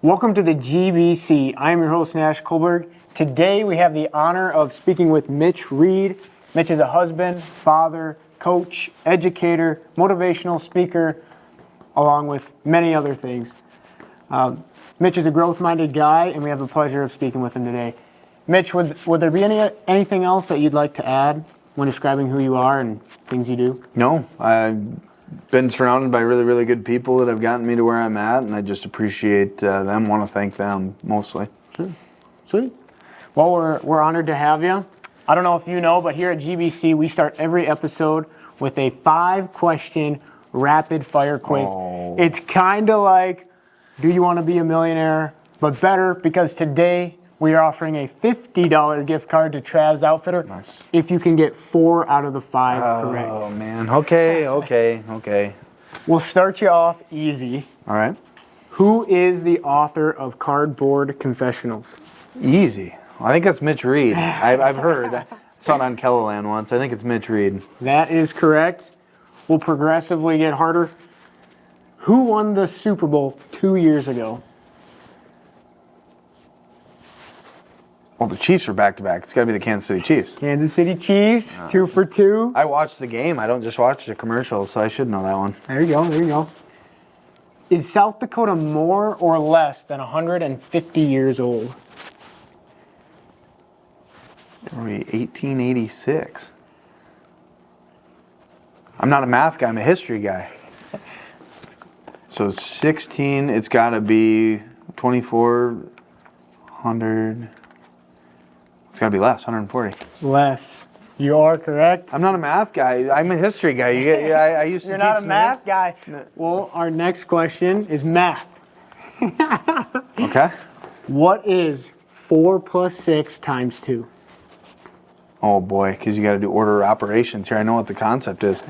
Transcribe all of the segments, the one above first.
Welcome to the GBC. I am your host, Nash Kohlberg. Today we have the honor of speaking with Mitch Reed. Mitch is a husband, father, coach, educator, motivational speaker, along with many other things. Mitch is a growth-minded guy, and we have the pleasure of speaking with him today. Mitch, would there be anything else that you'd like to add when describing who you are and things you do? No, I've been surrounded by really, really good people that have gotten me to where I'm at, and I just appreciate them, want to thank them mostly. Sure. Sweet. Well, we're honored to have you. I don't know if you know, but here at GBC, we start every episode with a 5-question rapid-fire quiz. Oh. It's kind of like, do you want to be a millionaire? But better, because today we are offering a $50 gift card to Trav's Outfitter. Nice. If you can get 4 out of the 5 correct. Oh, man. Okay. We'll start you off easy. All right. Who is the author of Cardboard Confessionals? Easy. I think that's Mitch Reed. I've heard. I saw it on Kellerland once. I think it's Mitch Reed. That is correct. We'll progressively get harder. Who won the Super Bowl 2 years ago? Well, the Chiefs are back-to-back. It's got to be the Kansas City Chiefs. Kansas City Chiefs, 2 for 2. I watched the game. I don't just watch the commercials, so I should know that one. There you go. Is South Dakota more or less than 150 years old? It'll be 1886. I'm not a math guy. I'm a history guy. So 16, it's got to be 2400. It's got to be less, 140. Less. You are correct. I'm not a math guy. I'm a history guy. I used to You're teach not a some math guy. Well, our next question is math. Okay. What is 4 plus 6 times 2? Oh, boy, because you got to do order of operations here. I know what the concept is.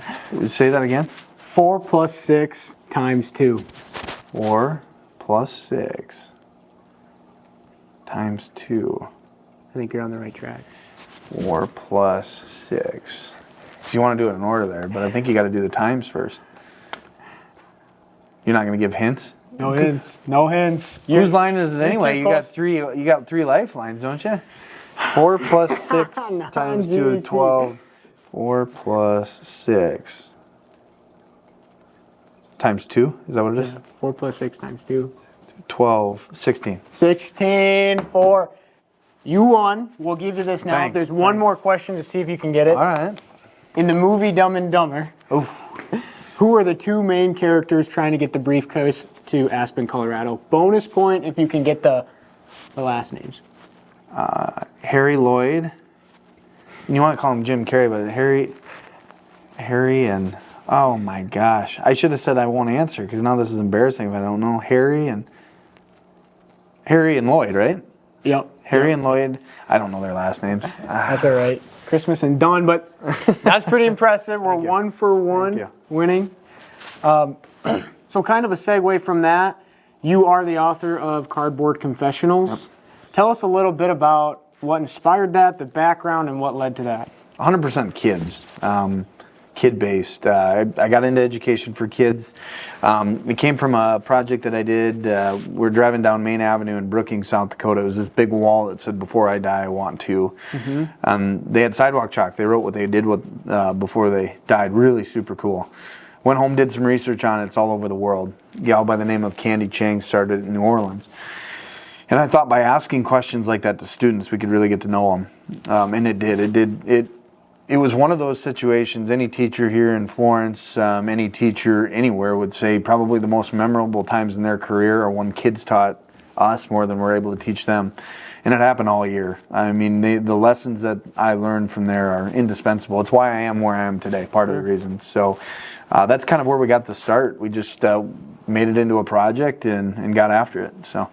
Say that again. 4 plus 6 times 2. 4 plus 6 times 2. I think you're on the right track. 4 plus 6. So you want to do it in order there, but I think you got to do the times first. You're not going to give hints? No hints. No hints. Whose line is it anyway? too You got close. three. You got 3 lifelines, don't you? 4 plus 6 times 2 is 12. 4 plus 6 times 2. Is that what it is? 4 plus 6 times 2. 12. 16. 16, 4. You won. We'll give you this now. Thanks, There's one more question to see if you can get it. All right. In the movie Dumb and Dumber, who are the 2 main characters trying to get the briefcase to Aspen, Colorado? Bonus point if you can get the last names. Harry Lloyd. You want to call him Jim Carrey, but Harry and, oh my gosh. I should have said I won't answer because now this is embarrassing if I don't know. Harry and Lloyd, right? Yep. Harry and Lloyd. I don't know their last names. That's all right. Christmas and done, but that's pretty impressive. We're 1 for 1 winning. So kind of a segue from that, you are the author of Cardboard Confessionals. Yep. Tell us a little bit about what inspired that, the background, and what led to that. 100% kids. Kid-based. I got into education for kids. It came from a project that I did. We're driving down Main Avenue in Brookings, South Dakota. It was this big wall that said, "Before I die, I want to." They had sidewalk chalk. They wrote what they did before they died. Really super cool. Went home, did some research on it. It's all over the world. A gal by the name of Candy Chang started it in New Orleans. And I thought by asking questions like that to students, we could really get to know them. And it did. It was one of those situations, any teacher here in Florence, any teacher anywhere would say probably the most memorable times in their career are when kids taught us more than we're able to teach them. And it happened all year. I mean, the lessons that I learned from there are indispensable. It's why I am where I am today, part of the reason. So that's kind of where we got the start. We just made it into a project and got after it. So.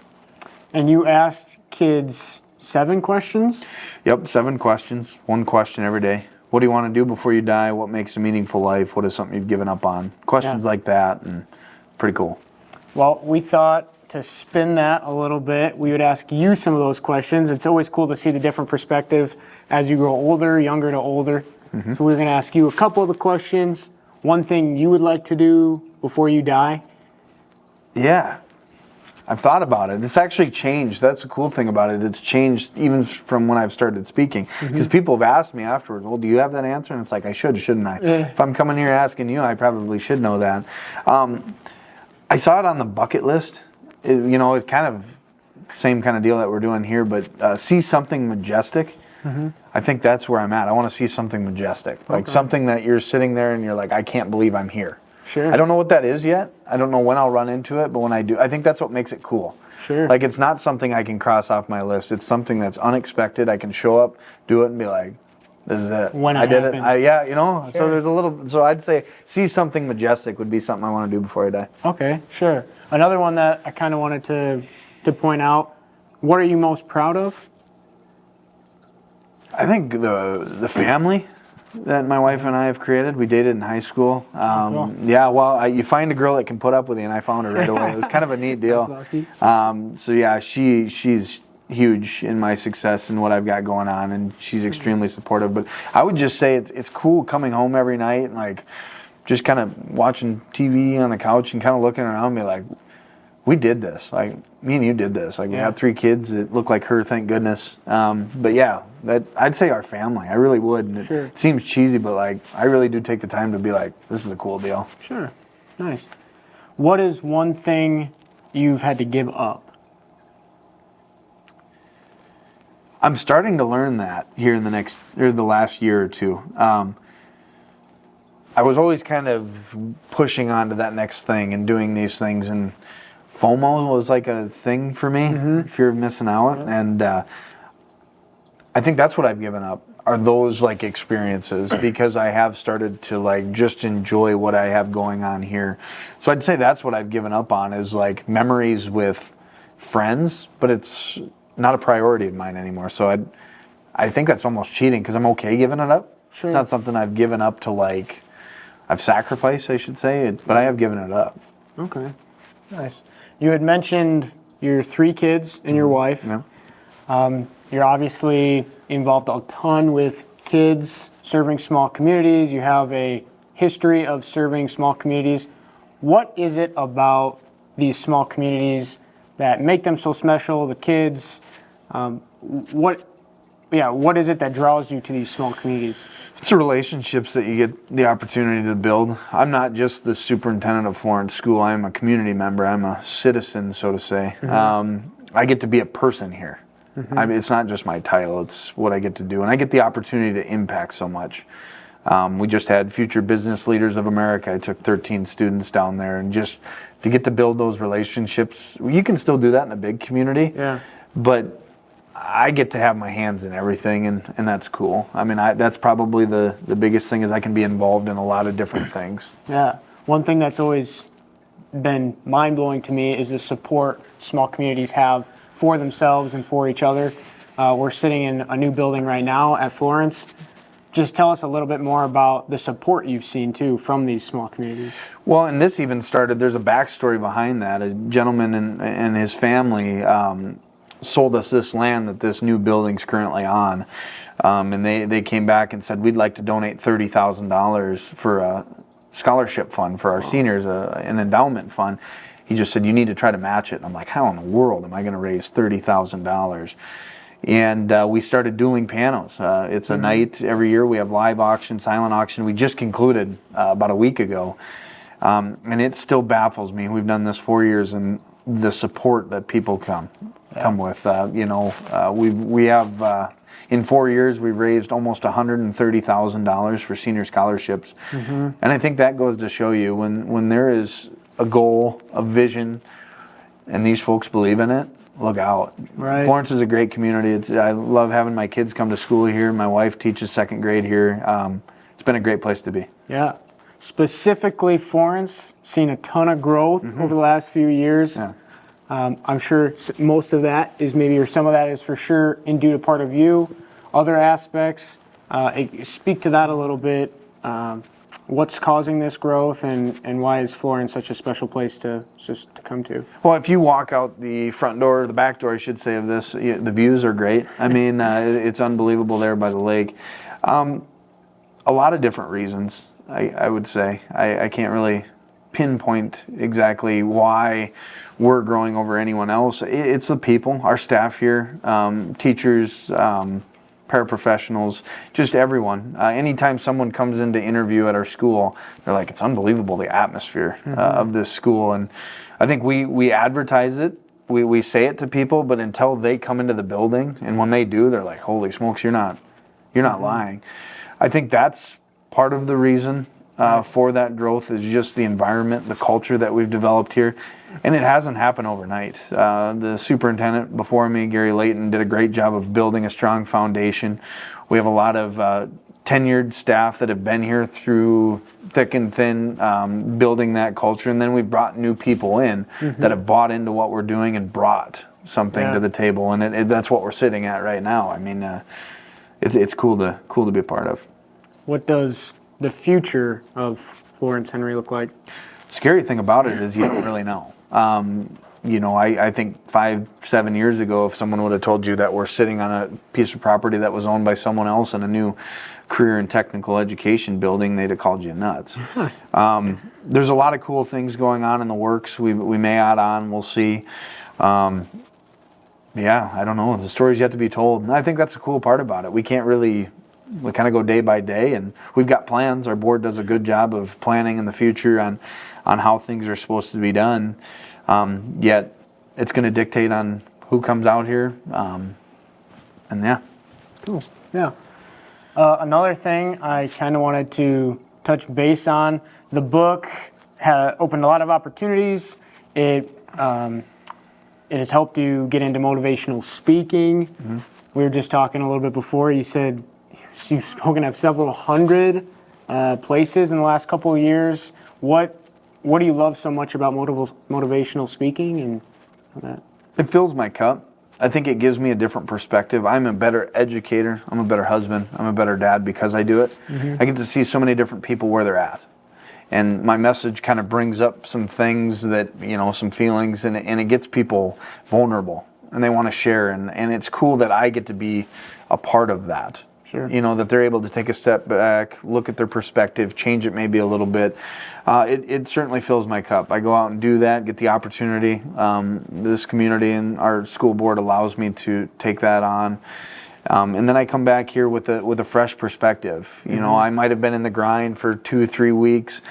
And you asked kids 7 questions? Yep, 7 questions. 1 question every day. What do you want to do before you die? What makes a meaningful life? What is something you've given up on? Questions like that, and pretty cool. Well, we thought to spin that a little bit, we would ask you some of those questions. It's always cool to see the different perspective as you grow older, younger to older. So we're going to ask you a couple of the questions. One thing you would like to do before you die? Yeah. I've thought about it. It's actually changed. That's the cool thing about it. It's changed even from when I've started speaking. Because people have asked me afterwards, well, do you have that answer? And it's like, I should, shouldn't I? Yeah. If I'm coming here asking you, I probably should know that. I saw it on the bucket list. It kind of, same kind of deal that we're doing here, but see something majestic. I think that's where I'm at. I want to see something majestic. Like something that you're sitting there and you're like, I can't believe I'm here. Sure. I don't know what that is yet. I don't know when I'll run into it, but when I do, I think that's what makes it cool. Sure. Like it's not something I can cross off my list. It's something that's unexpected. I can show up, do it, and be like, "This is it. When it I did happens. it." Yeah, Sure. So there's a little. So I'd say see something majestic would be something I want to do before I die. Okay, sure. Another one that I kind of wanted to point out. What are you most proud of? I think the family that my wife and I have created. We dated in high school. Cool. Yeah, well, you find a girl that can put up with you, and I found her right away. It was kind of a neat deal. That's lucky. So yeah, she's huge in my success and what I've got going on, and she's extremely supportive. But I would just say it's cool coming home every night and like just kind of watching TV on the couch and kind of looking around me like, we did this. Like me and you did this. Like we Yeah. had 3 kids that look like her, thank goodness. But yeah, that I'd say our family. I really would. And Sure. it seems cheesy, but like I really do take the time to be like, this is a cool deal. Sure. Nice. What is one thing you've had to give up? I'm starting to learn that here in the last year or two. I was always kind of pushing on to that next thing and doing these things, and FOMO was like a thing for me, fear of missing out, and I think that's what I've given up, are those like experiences, because I have started to like just enjoy what I have going on here. So I'd say that's what I've given up on, is like memories with friends, but it's not a priority of mine anymore. So I think that's almost cheating, because I'm okay giving it up. Sure. It's not something I've given up to like, I've sacrificed, I should say, but I have given it up. Okay. Nice. You had mentioned your 3 kids and your wife. Yeah. You're obviously involved a ton with kids, serving small communities. You have a history of serving small communities. What is it about these small communities that make them so special? The kids, what is it that draws you to these small communities? It's the relationships that you get the opportunity to build. I'm not just the superintendent of Florence School. I'm a community member. I'm a citizen, so to say. I get to be a person here. It's not just my title. It's what I get to do. And I get the opportunity to impact so much. We just had Future Business Leaders of America. I took 13 students down there, and just to get to build those relationships. You can still do that in a big community. Yeah. But I get to have my hands in everything, and that's cool. I mean, that's probably the biggest thing, is I can be involved in a lot of different things. Yeah. One thing that's always been mind-blowing to me is the support small communities have for themselves and for each other. We're sitting in a new building right now at Florence. Just tell us a little bit more about the support you've seen, too, from these small communities. Well, and this even started, there's a backstory behind that. A gentleman and his family sold us this land that this new building's currently on. And they came back and said, we'd like to donate $30,000 for a scholarship fund for our seniors, an endowment fund. He just said, you need to try to match it. And I'm like, how in the world am I going to raise $30,000? And we started dueling pianos. It's a night every year. We have live auction, silent auction. We just concluded about a week ago. And it still baffles me. We've done this 4 years, and the support that people come with. We have in 4 years we've raised almost $130,000 for senior scholarships, and I think that goes to show you when there is a goal, a vision, and these folks believe in it. Look out. Right. Florence is a great community. I love having my kids come to school here. My wife teaches 2nd grade here. It's been a great place to be. Yeah. Specifically, Florence, seen a ton of growth over the last few years. Yeah. I'm sure most of that is maybe, or some of that is for sure due to part of you. Other aspects, speak to that a little bit. What's causing this growth, and why is Florence such a special place to come to? Well, if you walk out the front door, or the back door, I should say, of this, the views are great. I mean, it's unbelievable there by the lake. A lot of different reasons, I would say. I can't really pinpoint exactly why we're growing over anyone else. It's the people, our staff here, teachers, paraprofessionals, just everyone. Anytime someone comes in to interview at our school, they're like, it's unbelievable the atmosphere of this school. And I think we advertise it, we say it to people, but until they come into the building, and when they do, they're like, holy smokes, you're not lying. I think that's part of the reason for that growth is just the environment, the culture that we've developed here. And it hasn't happened overnight. The superintendent before me, Gary Layton, did a great job of building a strong foundation. We have a lot of tenured staff that have been here through thick and thin, building that culture. And then we've brought new people in that have bought into what we're doing and brought something to the table. And that's what we're sitting at right now. I mean, it's cool to be a part of. What does the future of Florence Henry look like? Scary thing about it is you don't really know. I think 5-7 years ago, if someone would have told you that we're sitting on a piece of property that was owned by someone else in a new career and technical education building, they'd have called you nuts. There's a lot of cool things going on in the works. We may add on, we'll see. I don't know. The story's yet to be told. And I think that's the cool part about it. We kind of go day by day, and we've got plans. Our board does a good job of planning in the future on how things are supposed to be done. Yet it's going to dictate on who comes out here. Cool. Yeah. Another thing I kind of wanted to touch base on, the book opened a lot of opportunities. It has helped you get into motivational speaking. We were just talking a little bit before. You said you've spoken at several hundred places in the last couple of years. What do you love so much about motivational speaking and that? It fills my cup. I think it gives me a different perspective. I'm a better educator. I'm a better husband. I'm a better dad because I do it. I get to see so many different people where they're at. And my message kind of brings up some things that, some feelings, and it gets people vulnerable, and they want to share. And it's cool that I get to be a part of that. Sure. That they're able to take a step back, look at their perspective, change it maybe a little bit. It certainly fills my cup. I go out and do that, get the opportunity. This community and our school board allows me to take that on. And then I come back here with a fresh perspective. I might have been in the grind for 2-3 weeks,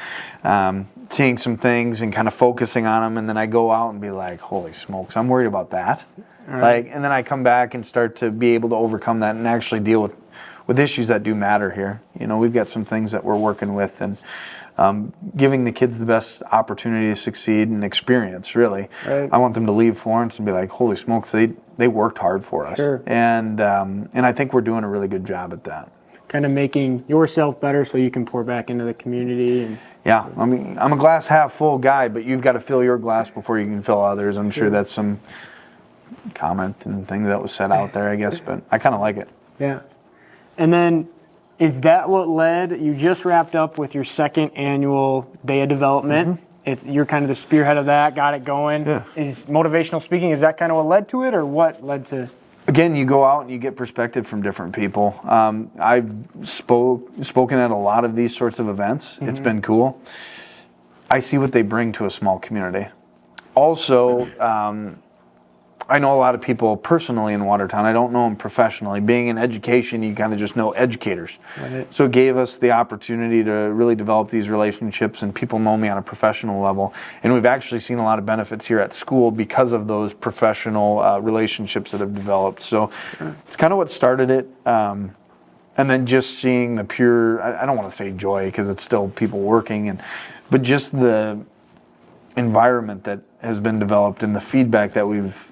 seeing some things and kind of focusing on them, and then I go out and be like, holy smokes, I'm worried about that. Right. And then I come back and start to be able to overcome that and actually deal with issues that do matter here. We've got some things that we're working with, and giving the kids the best opportunity to succeed and experience, really. Right. I want them to leave Florence and be like, holy smokes, they worked hard for us. Sure. And I think we're doing a really good job at that. Kind of making yourself better so you can pour back into the community. Yeah, I mean, I'm a glass half full guy, but you've got to fill your glass before you can fill others. I'm sure that's some comment and thing that was said out there, I guess, but I kind of like it. Yeah. And then, is that what led, you just wrapped up with your second annual Day of Development. You're kind of the spearhead of that, got it going. Yeah. Is motivational speaking, is that kind of what led to it, or what led to? Again, you go out and you get perspective from different people. I've spoken at a lot of these sorts of events. It's been cool. I see what they bring to a small community. Also, I know a lot of people personally in Watertown. I don't know them professionally. Being in education, you kind of just know educators. Right. So it gave us the opportunity to really develop these relationships, and people know me on a professional level. And we've actually seen a lot of benefits here at school because of those professional relationships that have developed. So it's kind of what started it. And then just seeing the pure, I don't want to say joy because it's still people working, but just the environment that has been developed and the feedback that we've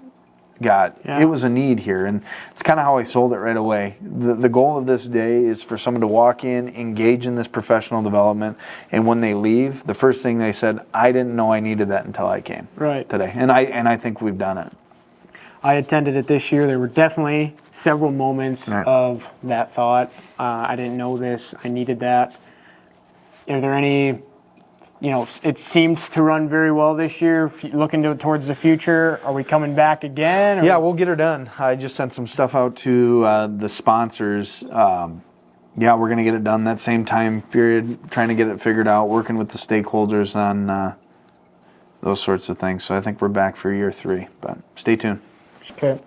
got. Yeah. It was a need here, and it's kind of how I sold it right away. The goal of this day is for someone to walk in, engage in this professional development, and when they leave, the first thing they said, I didn't know I needed that until I came today. And I think we've done it. I attended it this year. There were definitely several moments of that thought. I didn't know this. I needed that. Are there any, it seemed to run very well this year. Looking towards the future, are we coming back again? Yeah, we'll get her done. I just sent some stuff out to the sponsors. yeah, we're going to get it done that same time period, trying to get it figured out, working with the stakeholders on those sorts of things. So I think we're back for year 3, but stay tuned. Okay.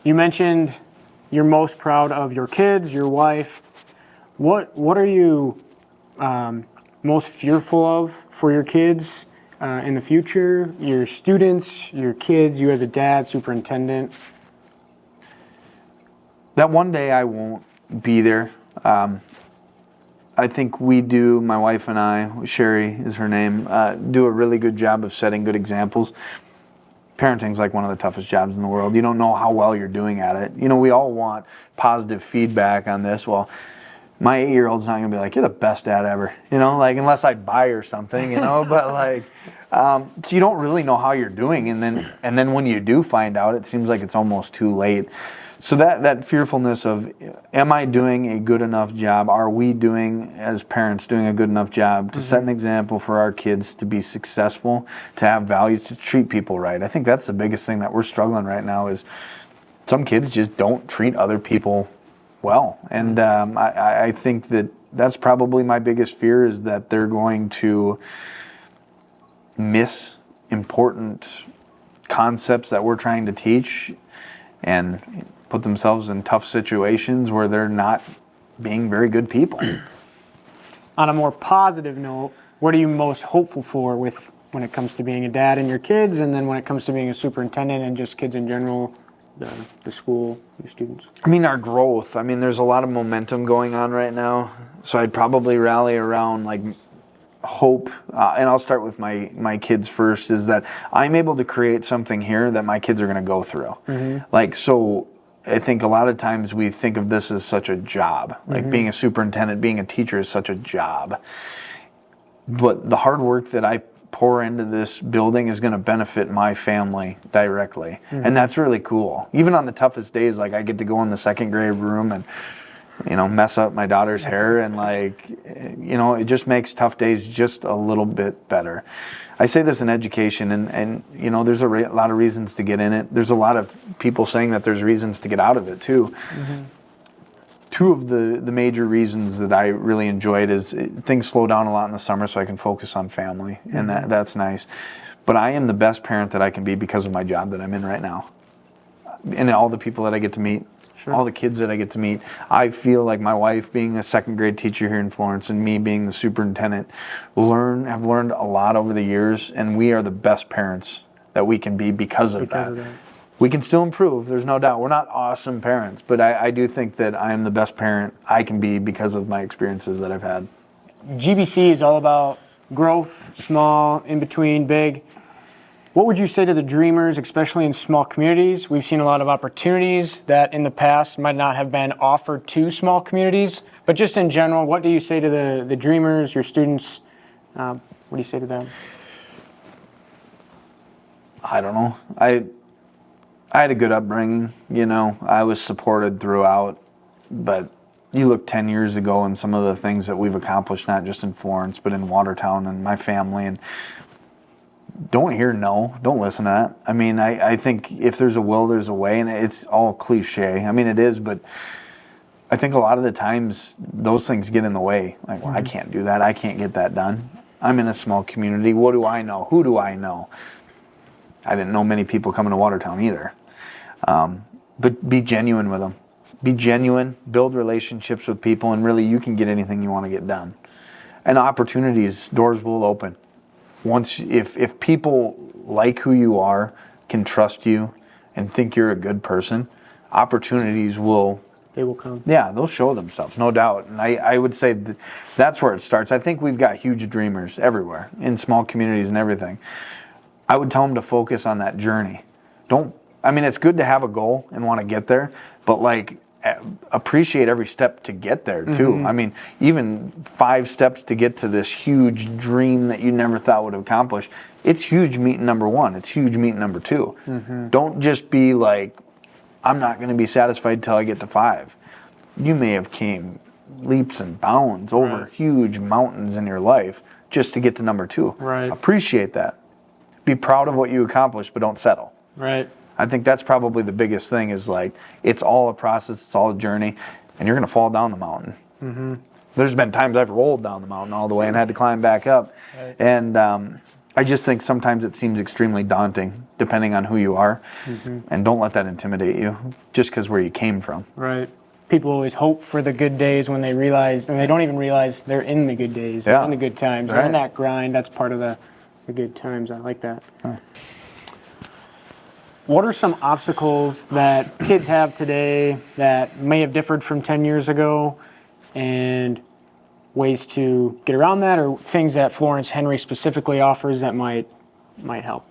You mentioned you're most proud of your kids, your wife. What are you most fearful of for your kids in the future? Your students, your kids, you as a dad, superintendent? That one day I won't be there. I think we do, my wife and I, Sherry is her name, do a really good job of setting good examples. Parenting's like one of the toughest jobs in the world. You don't know how well you're doing at it. You know, we all want positive feedback on this. Well, my 8-year-old's not going to be like, you're the best dad ever, you know, like unless I buy her something, you know, but like, so you don't really know how you're doing. And then when you do find out, it seems like it's almost too late. So that fearfulness of, am I doing a good enough job? Are we doing, as parents, doing a good enough job to set an example for our kids to be successful, to have values, to treat people right? I think that's the biggest thing that we're struggling right now is some kids just don't treat other people well. And I think that's probably my biggest fear is that they're going to miss important concepts that we're trying to teach and put themselves in tough situations where they're not being very good people. On a more positive note, what are you most hopeful for when it comes to being a dad and your kids, and then when it comes to being a superintendent and just kids in general, the school, your students? I mean, our growth. I mean, there's a lot of momentum going on right now. So I'd probably rally around like hope, and I'll start with my kids first, is that I'm able to create something here that my kids are going to go through. Like, so I think a lot of times we think of this as such a job, like being a superintendent, being a teacher is such a job. But the hard work that I pour into this building is going to benefit my family directly. And that's really cool. Even on the toughest days, like I get to go in the second grade room and, you know, mess up my daughter's hair, and like, you know, it just makes tough days just a little bit better. I say this in education, and you know, there's a lot of reasons to get in it. There's a lot of people saying that there's reasons to get out of it too. Two of the major reasons that I really enjoy it is things slow down a lot in the summer so I can focus on family, and that's nice. But I am the best parent that I can be because of my job that I'm in right now. And all the people that I get to meet, all the kids that I get to meet. I feel like my wife being a second grade teacher here in Florence and me being the superintendent have learned a lot over the years, and we are the best parents that we can be because of that. We can still improve, there's no doubt. We're not awesome parents, but I do think that I am the best parent I can be because of my experiences that I've had. GBC is all about growth, small, in between, big. What would you say to the dreamers, especially in small communities? We've seen a lot of opportunities that in the past might not have been offered to small communities, but just in general, what do you say to the dreamers, your students? What do you say to them? I don't know. I had a good upbringing, you know. I was supported throughout, but you look 10 years ago and some of the things that we've accomplished, not just in Florence, but in Watertown and my family, and don't hear no, don't listen to that. I mean, I think if there's a will, there's a way, and it's all cliche. I mean, it is, but I think a lot of the times those things get in the way. Like, well, I can't do that. I can't get that done. I'm in a small community. What do I know? Who do I know? I didn't know many people coming to Watertown either. But be genuine with them. Be genuine, build relationships with people, and really you can get anything you want to get done. And opportunities, doors will open. Once, if people like who you are, can trust you, and think you're a good person, opportunities will... They will come. Yeah, they'll show themselves, no doubt. And I would say that's where it starts. I think we've got huge dreamers everywhere, in small communities and everything. I would tell them to focus on that journey. I mean, it's good to have a goal and want to get there, but like, appreciate every step to get there too. I mean, even 5 steps to get to this huge dream that you never thought would accomplish. It's huge meeting number 1. It's huge meeting number 2. Don't just be like, I'm not going to be satisfied till I get to 5. You may have came leaps and bounds over huge mountains in your life just to get to number 2. Appreciate that. Be proud of what you accomplished, but don't settle. I think that's probably the biggest thing, is like, it's all a process, it's all a journey, and you're going to fall down the mountain. There's been times I've rolled down the mountain all the way and had to climb back up. Right. And I just think sometimes it seems extremely daunting, depending on who you are. And don't let that intimidate you, just because where you came from. Right. People always hope for the good days when they realize, and they don't even realize they're in the good days, they're in the good times, they're in that grind. That's part of the good times. I like that. What are some obstacles that kids have today that may have differed from 10 years ago, and ways to get around that, or things that Florence Henry specifically offers that might help?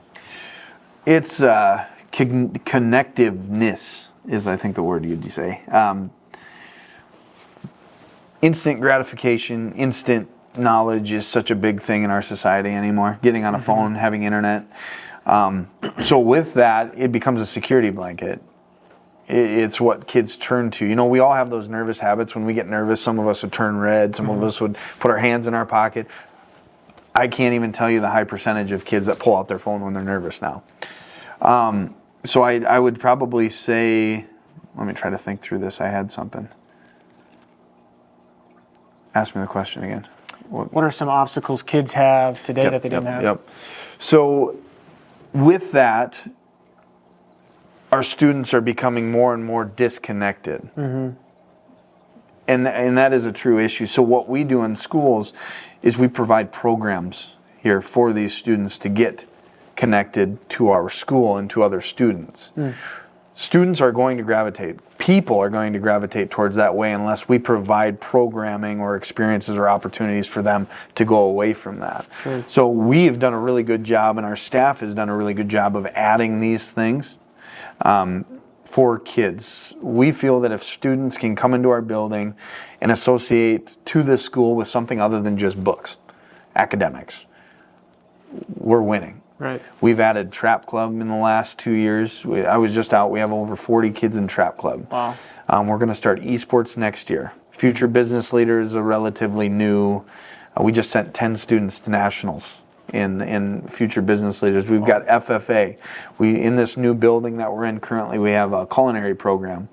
It's connectiveness is, I think, the word you'd say. Instant gratification, instant knowledge is such a big thing in our society anymore. Getting on a phone, having internet. So with that, it becomes a security blanket. It's what kids turn to. You know, we all have those nervous habits. When we get nervous, some of us would turn red. Some of us would put our hands in our pocket. I can't even tell you the high percentage of kids that pull out their phone when they're nervous now. So I would probably say, let me try to think through this. I had something. Ask me the question again. What are some obstacles kids have today that they didn't have? So with that, our students are becoming more and more disconnected. And that is a true issue. So what we do in schools is we provide programs here for these students to get connected to our school and to other students. Students are going to gravitate, people are going to gravitate towards that way unless we provide programming or experiences or opportunities for them to go away from that. So we have done a really good job, and our staff has done a really good job of adding these things for kids. We feel that if students can come into our building and associate to this school with something other than just books, academics, we're winning. Right. We've added Trap Club in the last 2 years. I was just out. We have over 40 kids in Trap Club. Wow. We're going to start esports next year. Future Business Leaders are relatively new. We just sent 10 students to nationals in Future Business Leaders. We've got FFA. In this new building that we're in currently, we have a culinary program.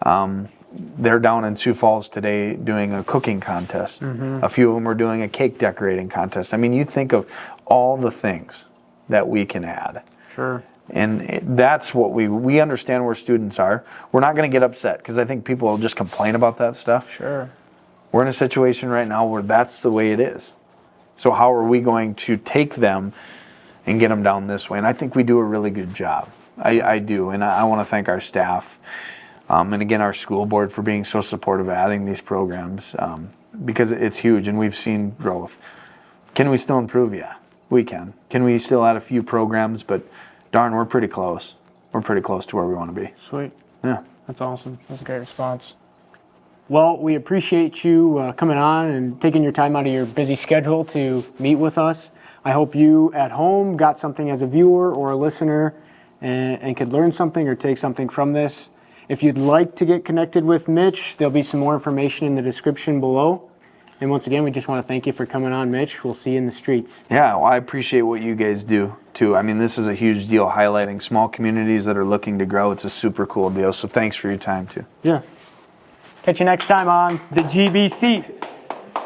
They're down in Sioux Falls today doing a cooking contest. A few of them are doing a cake decorating contest. I mean, you think of all the things that we can add. Sure. And that's what we understand where students are. We're not going to get upset because I think people will just complain about that stuff. Sure. We're in a situation right now where that's the way it is. So how are we going to take them and get them down this way? And I think we do a really good job. I do. And I want to thank our staff and again our school board for being so supportive of adding these programs because it's huge and we've seen growth. Can we still improve? Yeah, we can. Can we still add a few programs? But darn, we're pretty close. We're pretty close to where we want to be. Sweet. Yeah. That's awesome. That's a great response. Well, we appreciate you coming on and taking your time out of your busy schedule to meet with us. I hope you at home got something as a viewer or a listener and could learn something or take something from this. If you'd like to get connected with Mitch, there'll be some more information in the description below. And once again, we just want to thank you for coming on, Mitch. We'll see you in the streets. Yeah, well, I appreciate what you guys do, too. I mean, this is a huge deal, highlighting small communities that are looking to grow. It's a super cool deal, so thanks for your time, too. Yes. Catch you next time on the GBC.